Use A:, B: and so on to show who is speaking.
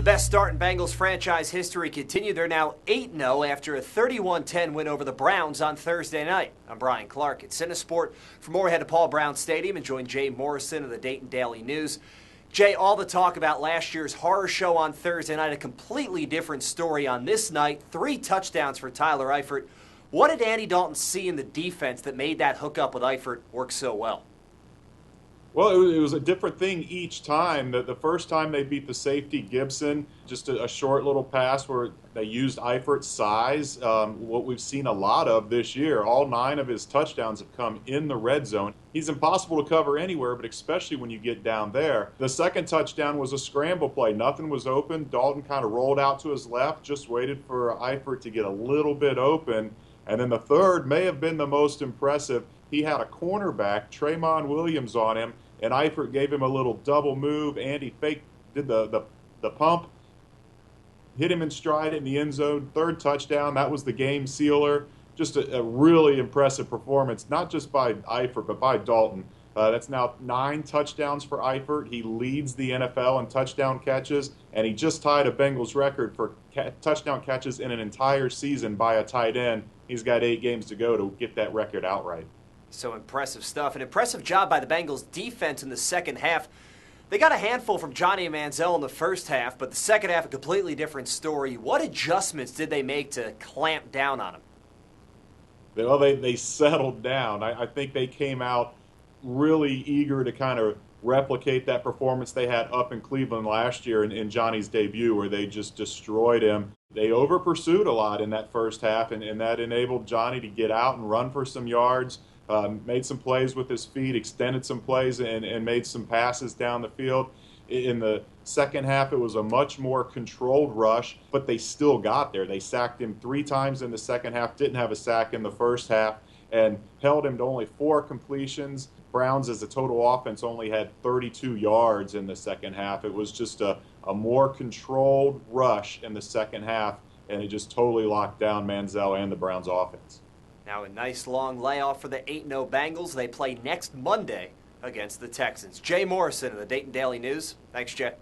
A: best start in Bengals franchise history continued. They're now 8-0 after a 31-10 win over the Browns on Thursday night. I'm Brian Clark at CineSport. For more, head to Paul Brown Stadium and join Jay Morrison of the Dayton Daily News. Jay, all the talk about last year's horror show on Thursday night, a completely different story on this night. 3 touchdowns for Tyler Eifert. What did Andy Dalton see in the defense that made that hookup with Eifert work so well?
B: Well, it was a different thing each time. The first time they beat the safety, Gibson, just a short little pass where they used Eifert's size, what we've seen a lot of this year. All 9 of his touchdowns have come in the red zone. He's impossible to cover anywhere, but especially when you get down there. The second touchdown was a scramble play. Nothing was open. Dalton kind of rolled out to his left, just waited for Eifert to get a little bit open. And then the third may have been the most impressive. He had a cornerback, Tremont Williams, on him, and Eifert gave him a little double move. Andy did the pump, hit him in stride in the end zone. Third touchdown, that was the game sealer. Just a really impressive performance, not just by Eifert, but by Dalton. That's now 9 touchdowns for Eifert. He leads the NFL in touchdown catches, and he just tied a Bengals record for touchdown catches in an entire season by a tight end. He's got 8 games to go to get that record outright.
A: So impressive stuff. An impressive job by the Bengals defense in the second half. They got a handful from Johnny Manziel in the first half, but the second half, a completely different story. What adjustments did they make to clamp down on him?
B: Well, they settled down. I think they came out really eager to kind of replicate that performance they had up in Cleveland last year in Johnny's debut, where they just destroyed him. They over-pursued a lot in that first half, and that enabled Johnny to get out and run for some yards. Made some plays with his feet, extended some plays, and made some passes down the field. In the second half, it was a much more controlled rush, but they still got there. They sacked him 3 times in the second half, didn't have a sack in the first half, and held him to only 4 completions. Browns, as a total offense, only had 32 yards in the second half. It was just a more controlled rush in the second half, and it just totally locked down Manziel and the Browns' offense.
A: Now a nice long layoff for the 8-0 Bengals. They play next Monday against the Texans. Jay Morrison of the Dayton Daily News. Thanks, Jay.